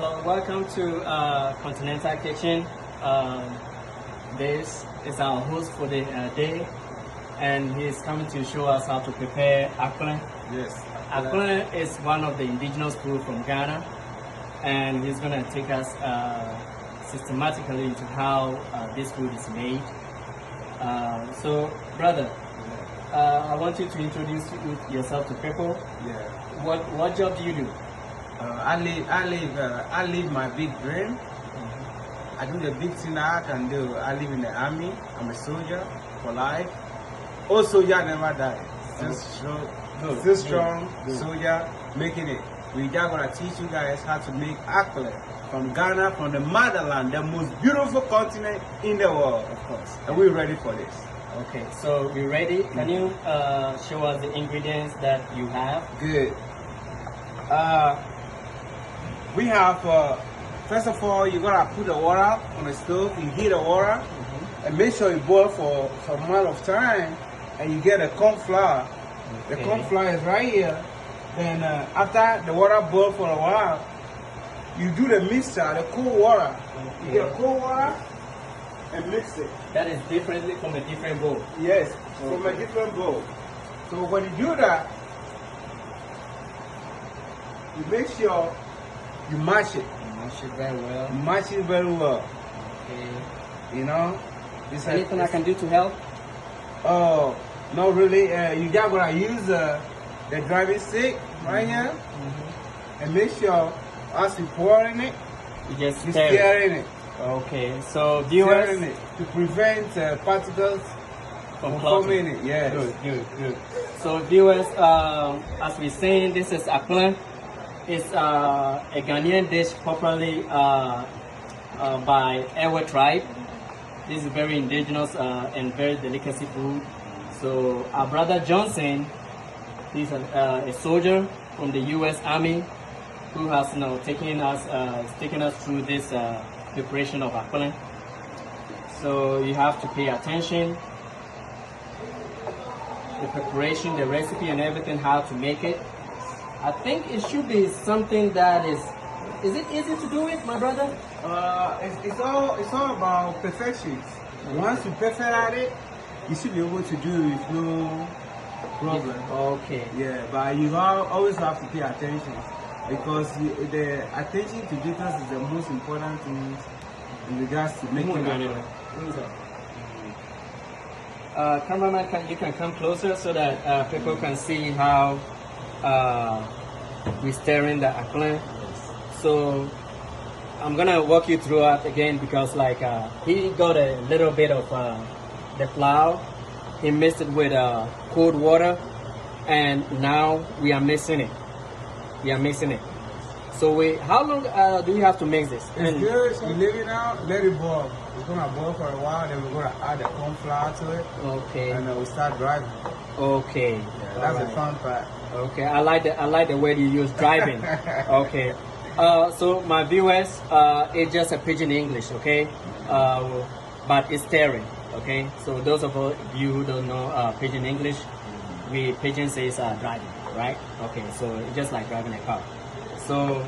Hello, welcome to Continental Kitchen. This is our host for the day, and he's coming to show us how to prepare akpele. Yes. Akpele is one of the indigenous food from Ghana, and he's going to take us systematically into how this food is made. So, brother, I want you to introduce yourself to people. Yeah. What job do you do? I live my big dream. I do the big thing I can do. I live in the army. I'm a soldier for life. All soldier never die. Still strong soldier making it. We just gonna teach you guys how to make akpele from Ghana, from the motherland, the most beautiful continent in the world, of course. And we're ready for this. Okay, so we're ready. Can you show us the ingredients that you have? Good. We have, first of all, you gotta put the water on the stove. You heat the water and make sure you boil for some amount of time, and you get the corn flour. Okay. The corn flour is right here. Then after the water boils for a while, you do the mixture, the cold water. Okay. You get cold water and mix it. That is differently from a different bowl. Yes, from a different bowl. So when you do that, you make sure you mash it. Mash it very well. Mash it very well. Okay. You know? Anything I can do to help? Oh, not really. You just gonna use the driving stick right here, and make sure as you pouring it, You just you stir stirring it. Okay, so Stirring viewers, it to prevent particles from forming clogging. it. Yes. Good. So viewers, as we're saying, this is akpele. It's a Ghanaian dish popularly by Ewe tribe. This is very indigenous and very delicacy food. So our brother Johnson, he's a soldier from the U.S. Army who has taken us through this preparation of akpele. So you have to pay attention. The preparation, the recipe, and everything, how to make it. I think it should be something that is it easy to do it, my brother? It's all about perfection. Once you perfect at it, you should be able to do it with no problem. Okay. Yeah, but you always have to pay attention, because the attention to details is the most important thing in regards to making it. Cameraman, you can come closer so that people can see how we're stirring the akpele. So I'm gonna walk you through it again, because he got a little bit of the flour, he mixed it with cold water, and now we are mixing it. So how long do we have to mix this? It's good. You leave it out, let it boil. It's gonna boil for a while. Then we're gonna add the corn flour to it. Okay. And we start driving. Okay. Yeah, that's the fun part. Okay, I like the word you use, driving. Okay. So my viewers, it's just a pidgin English, okay? But it's stirring, okay? So those of you who don't know pidgin English, pidgin says driving, right? Okay, so it's just like driving a car. So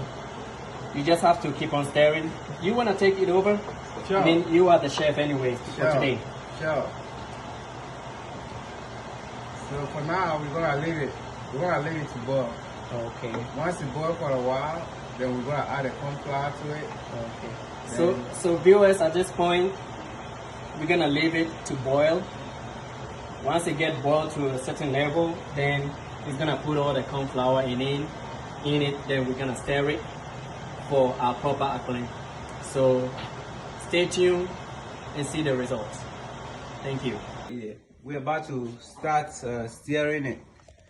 you just have to keep on stirring. You want to take it over? Sure. I mean, you are the chef anyways for today. Sure. So for now, we're gonna leave it. We're gonna leave it to boil. Okay. Once it boils for a while, then we're gonna add the corn flour to it. Okay. So viewers, at this point, we're gonna leave it to boil. Once it gets boiled to a certain level, then it's gonna put all the corn flour in it. Then we're gonna stir it for our proper akpele. So stay tuned and see the results. Thank you. Yeah, we're about to start stirring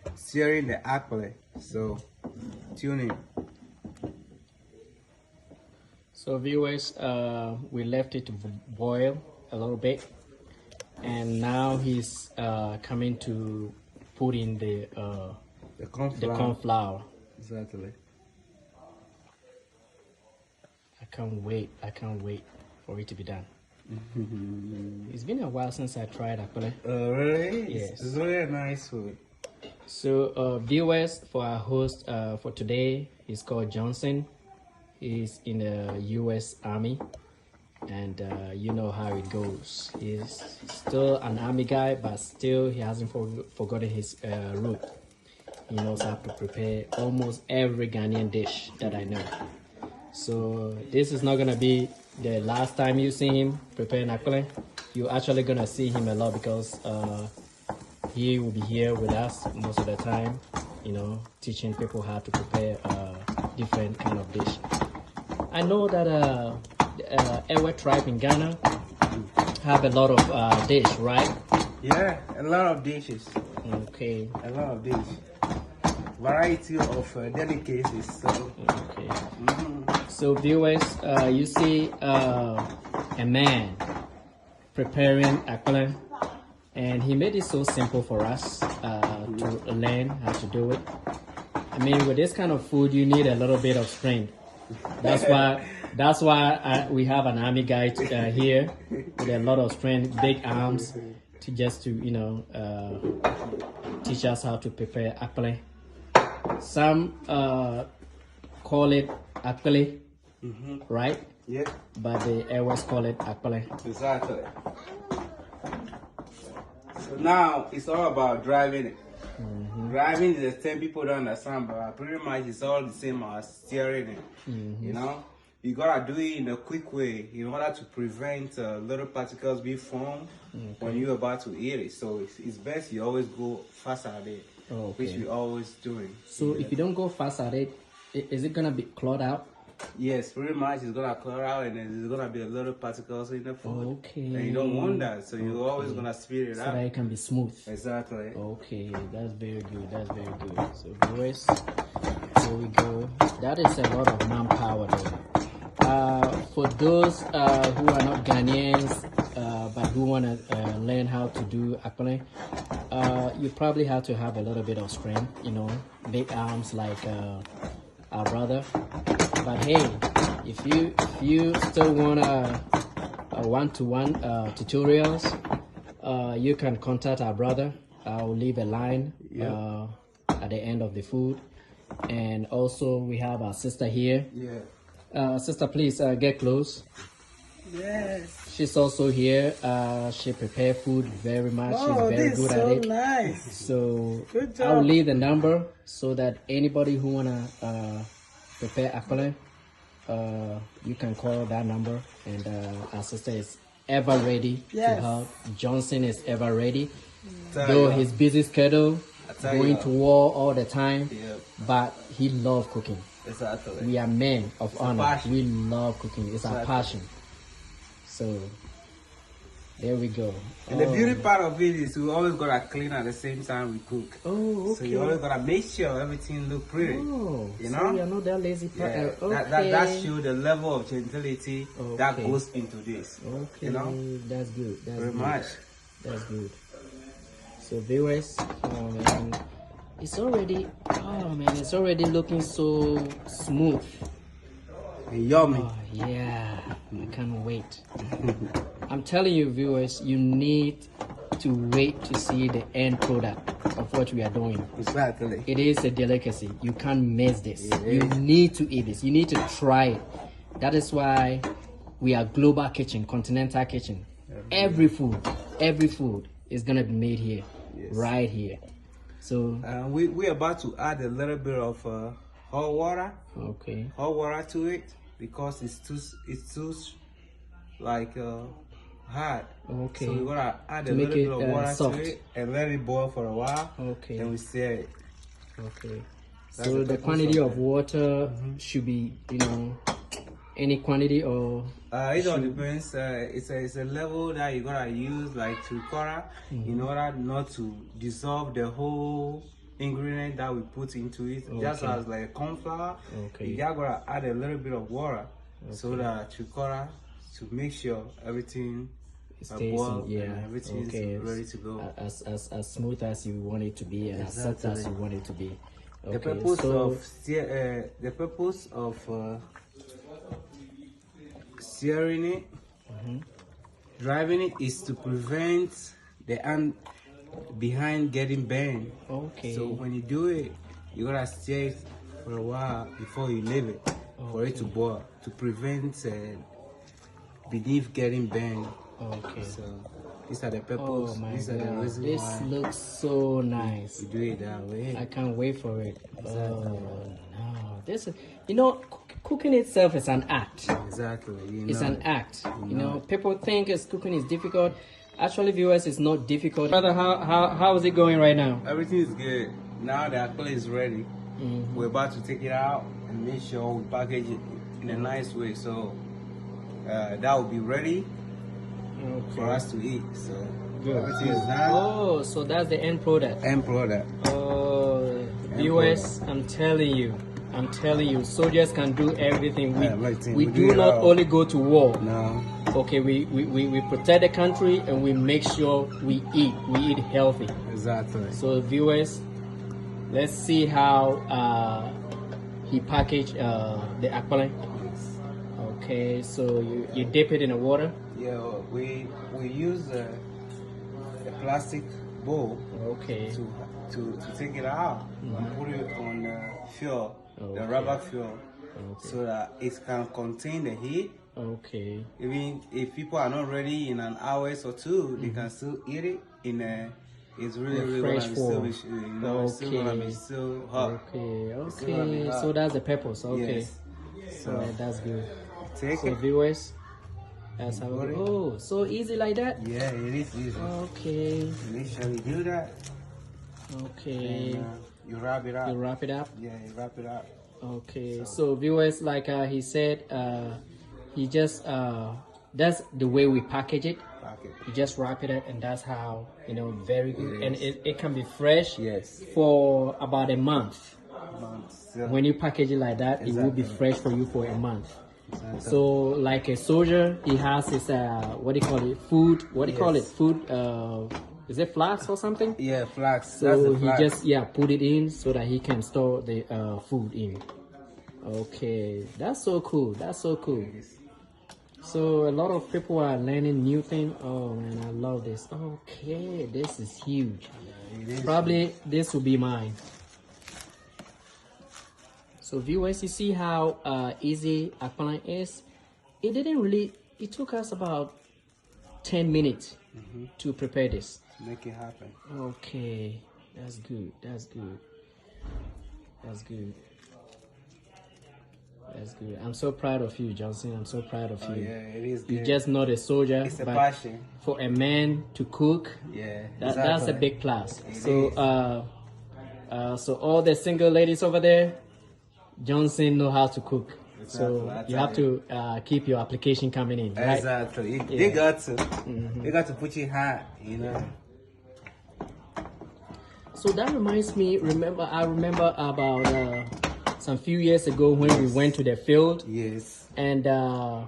the akpele. So tune in. So viewers, we left it to boil a little bit, and now he's coming to put in the corn flour. Exactly. I can't wait for it to be done. It's been a while since I tried akpele. Really? Yes. It's really nice food. So viewers, for our host for today, he's called Johnson. He's in the U.S. Army, and you know how it goes. He's still an army guy, but still he hasn't forgotten his root. He knows how to prepare almost every Ghanaian dish that I know. So this is not gonna be the last time you see him preparing akpele. You're actually gonna see him a lot because he will be here with us most of the time, you know, teaching people how to prepare different kind of dish. I know that the Ewe tribe in Ghana have a lot of dish, right? Yeah, a lot of dishes. Okay. A lot of dishes. Variety of delicacies. So. Okay. So viewers, you see a man preparing akpele, and he made it so simple for us to learn how to do it. I mean, with this kind of food, you need a little bit of strength. That's why we have an army guy here with a lot of strength, big arms, to you know teach us how to prepare akpele. Some call it akpele, right? Yeah. But they always call it akpele. Exactly. So now it's all about driving it. Driving is a thing people don't understand, but pretty much it's all the same as steering it. You know, you gotta do it in a quick way in order to prevent little particles being formed when you're about to eat it. So it's best you always go fast at it, which we always doing. So if you don't go fast at it, is it gonna be clawed out? Yes, pretty much it's gonna clear out, and then there's gonna be a little particles in the food. Okay. And you don't want that, so you're always gonna speed it So up. that it can be smooth. Exactly. Okay, that's very good. That's very good. So viewers, here we go. That is a lot of manpower though. For those who are not Ghanaians but who want to learn how to do akpele, you probably have to have a little bit of strength, you know, big arms like our brother. But hey, if you still want a one-to-one tutorials, you can contact our brother. I'll leave a line at the end of the food. And also we have our sister here. Sister, please get close. Yes. She's also here. She prepare food very much. She's very good at it. Nice. So Good job. I'll leave the number so that anybody who wanna prepare akpele, you can call that number, and our sister is ever ready to help. Johnson is ever ready, though his busy schedule, going to war all the time, but he loves cooking. Exactly. We are men of honor. Passion. We love cooking. It's our passion. So there we go. And the beauty part of it is we always gotta clean at the same time we cook. Oh, okay. So you always gotta make sure everything look pretty. Oh, you so know? you're not that lazy. Yeah, Okay. that shows the level of gentility that goes into this. Okay, You know? that's good. That's Very good. much. That's good. So viewers, oh man, it's already looking so smooth. And yummy. Oh, yeah, I can't wait. I'm telling you, viewers, you need to wait to see the end product of what we are doing. Exactly. It is a delicacy. You can't miss this. You need to eat this. You need to try it. That is why we are global kitchen, continental kitchen. Every food is gonna be made here, right here. So we're about to add a little bit of hot water. okay. Hot water to it because it's too like hard. Okay. So we're gonna add To a make little bit it, of water soft. to it and let it boil for a while. Okay. Then we stir it. Okay. That's So the purpose quantity of of water should be, any quantity, or it all depends. It's a level that you gotta use like three-quarter in order not to dissolve the whole ingredient that we put into it. Just as like corn flour, you just gotta add a little bit of water so that three-quarter to make sure everything boils and everything is ready to go. as smooth as you want it to be, and as soft as you want it to be. Okay. The purpose of searing it, driving it, is to prevent the hand behind getting burned. Okay. So when you do it, you gotta steer it for a while before you leave it. for it to boil to prevent beneath getting burned. Okay. So these are the peppers. Oh my These are the God, reasons this why looks so nice. we do it that way. I can't wait for it. Oh no, this is, you know, cooking itself is an act. Exactly. It's an act. You know, people think cooking is difficult. Actually, viewers, it's not difficult. Brother, how is it going right now? Everything is good. Now the akpele is ready. We're about to take it out and make sure we package it in a nice way. So that will be ready for us to eat. So everything is done. Oh, so that's the end product. End product. Oh, viewers, I'm telling you, soldiers can do everything. We do not only go to war. No. Okay, we protect the country and we make sure we eat healthy. Exactly. So viewers, let's see how he packaged the akpele. Okay, so you dip it in the water. Yeah, we use a plastic bowl. Okay. To take it out and put it on fuel, the rubber fuel, so that it can contain the heat. Okay. Even if people are not ready in an hour or two, they can still eat it in a. It's really fresh gonna form. be still, it's still gonna be still hot. Okay. So that's the purpose. Okay. Yes. So that's good. Take so it. viewers, that's how. Oh, so easy like that. Yeah, it is easy. Okay. Make sure you do that. Okay. And, you wrap it up. You wrap it up. Yeah, you wrap it up. Okay. So viewers, like he said, he just that's the way we package it. You just wrap it up, and that's how, you know, very good. Yes. And it can be fresh. Yes. For about a month. Yeah. When you package it like that, it will be fresh for you for a month. Exactly. So like a soldier, he has his what do you call it? Food. What do you call it? Food. Is it flask or something? Yeah, flask. So he just put it in so that he can store the food in. Okay, that's so cool. That's so cool. So a lot of people are learning new things. Oh man, I love this. Okay, this is huge. Probably this will be mine. So viewers, you see how easy akpele is. It took us about 10 minutes to prepare this. Make it happen. Okay, that's good. That's good. That's good. That's good. I'm so proud of you, Johnson. I'm so proud of you. Yeah, it is good. You're just not a soldier. It's a but passion. for a man to cook, Yeah, that's a big plus. So, so all the single ladies over there, Johnson know how to cook. So you have to keep your application coming in, right? Exactly. They got to. They got to put you high, you know. So that reminds me. I remember about some few years ago when we went to the field. Yes. And there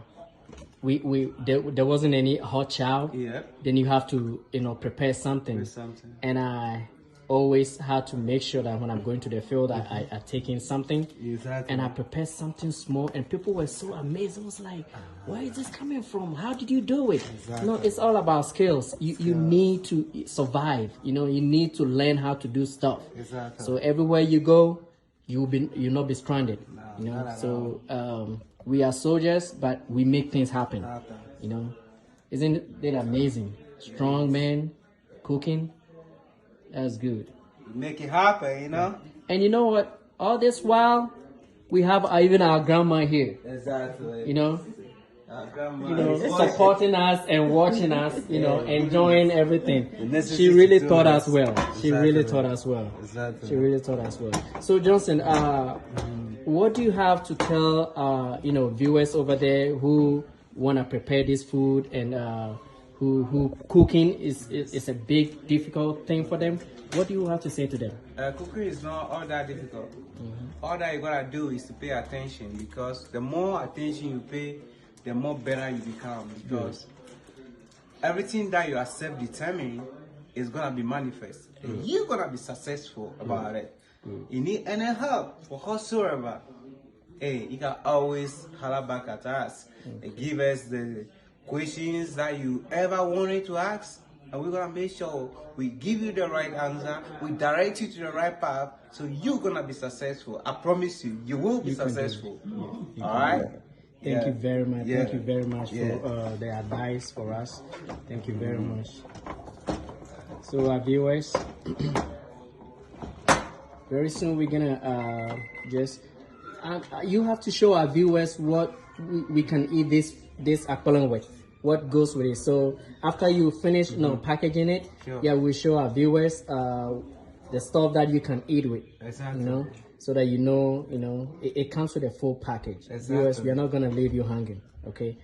wasn't any hot chow. Yeah. Then you have to prepare something. And I always had to make sure that when I'm going to the field, I take in something. Exactly. And I prepared something small, and people were so amazed. I was like, where is this coming from? How did you do it? Exactly. No, it's all about skills. You need to survive. You need to learn how to do stuff. Exactly. So everywhere you go, you'll not be stranded. So we are soldiers, but we make things happen. Isn't it amazing? Strong man cooking. That's good. Make it happen, And you know what? All this while, we have even our grandma here. Exactly. Our grandma supporting us and watching us, enjoying everything. She really taught us well. She really taught us well. Exactly. She really taught us well. So Johnson, what do you have to tell, viewers over there who want to prepare this food and who cooking is a big difficult thing for them? What do you have to say to them? Cooking is not all that difficult. All that you gotta do is to pay attention, because the more attention you pay, the more better you become. Because everything that you are self-determined is gonna be manifest. And you're gonna be successful about it. You need any help for whatsoever. Hey, you can always holler back at us and give us the questions that you ever wanted to ask, and we're gonna make sure we give you the right answer, we direct you to the right path, so you're gonna be successful. I promise you, you will be successful. All right. Thank you very much. Yeah. Thank you very much Yeah. for the advice for us. Thank you very much. So, our viewers, very soon we're gonna you have to show our viewers what we can eat this akpele with. What goes with it. So after you finish, packaging it, Sure. yeah, we show our viewers the stuff that you can eat with. Exactly. So that it comes with a full package. Exactly. Viewers, we are not gonna leave you hanging. Okay.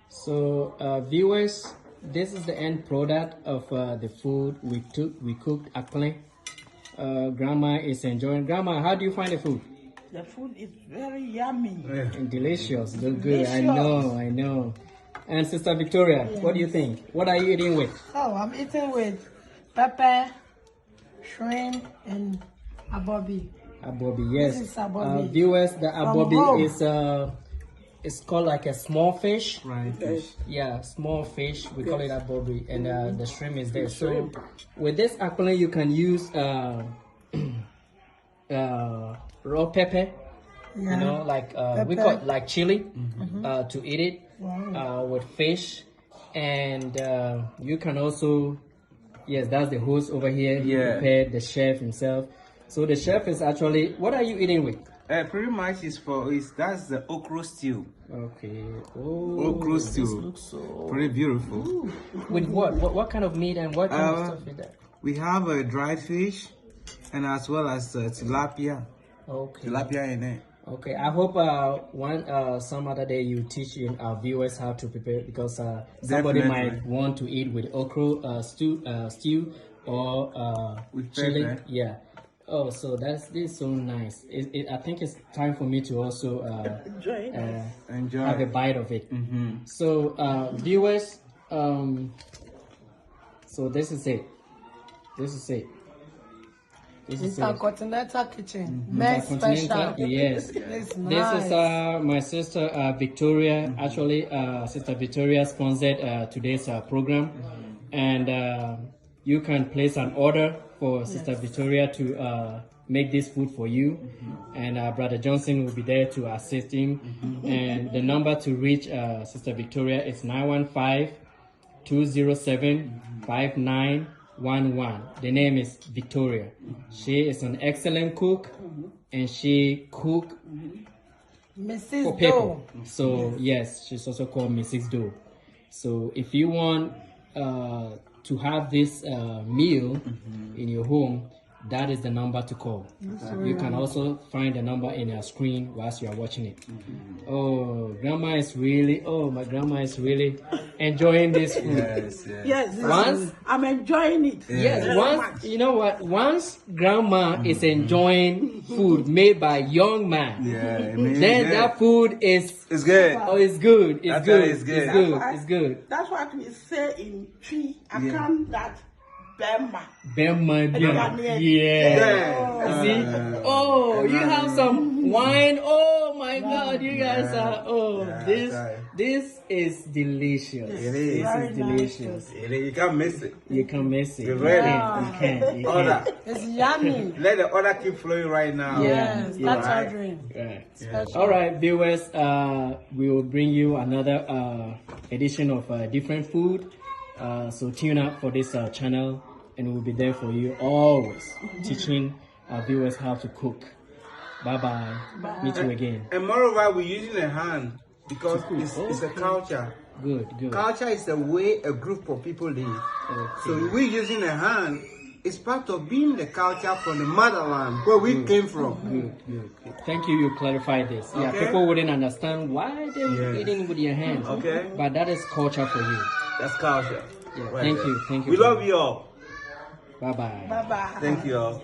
So viewers, this is the end product of the food we cooked akpele. Grandma is enjoying. Grandma, how do you find the food? The food is very yummy. And delicious, look good. I know. And Sister Victoria, what do you think? What are you eating with? Oh, I'm eating with pepper, shrimp, and abobi. Abobi, yes. This is abobi. Viewers, the From abobi home. is it's called like a small fish. Right. Yeah, small fish. We call it abobi, and the shrimp is there. So with this akpele, you can use raw pepper. Yeah. Like we Pepper. call it like chili to eat it with fish, and you can also, yes, that's the host over here. He Yeah. prepared, the chef himself. So the chef is actually, what are you eating with? Pretty much that's the okra stew. Okay. Oh, Okra this stew. looks so. Pretty beautiful. With what kind of meat and what kind of stuff is that? We have a dry fish, and as well as tilapia. Okay. Tilapia in it. Okay, I hope some other day you teach our viewers how to prepare, because somebody Definitely. might want to eat with okra stew or With chili. pepper. Yeah. Oh, so this is so nice. I think it's time for me to also Enjoy it. Enjoy. have a bite of it. Mm-hmm. So viewers, so this is it. It's a continental kitchen. Made Intercontinental, special. yes. It's This nice. is my sister Victoria. Actually, Sister Victoria sponsored today's program, and you can place an order for Sister Victoria to make this food for you, and Brother Johnson will be there to assist him. And the number to reach Sister Victoria is 915-207-5911. The name is Victoria. She is an excellent cook, and she cook for Mrs. people. Doe. So yes, she's also called Mrs. Doe. So if you want to have this meal in your home, that is the number to call. You can also find the number in your screen whilst you are watching it. Oh, my grandma is really enjoying this food. Yes. Yes, Once- I'm enjoying it. Yes, Very once much. you know what? Once grandma is enjoying food made by young man, Yeah. I mean, then it's that food is it's good. it's good. It's That's good. why it's good. It's good. That's why- It's good. That's what we say in Tree. I Yeah. can't that Bema. Bema, Ghanaian. yeah. See? Oh, you have some wine. Oh my God, you guys are. Oh, Yeah, this right. this is delicious. It is. This Very is delicious. You can't miss it. You can miss it. You're You ready. can. You can. You Order. can. It's yummy. Let the order keep flowing right now. Yes, Yeah. that's Right. ordering. Right. Special. All right, viewers. We will bring you another edition of different food. So tune up for this channel, and we'll be there for you always, teaching our viewers how to cook. Bye bye. Meet you again. And moreover, we're using a hand because it's a culture. Good. Good. Culture is the way a group of people live. So we're using a hand. It's part of being the culture from the motherland where we came from. Good. Thank you. You clarified this. Yeah, Okay. people wouldn't understand why they were Yes. eating with your hands. Okay. But that is culture for you. That's culture. Yeah. Right Thank there. you. Thank you. We love you all. Bye bye. Bye bye. Thank you all.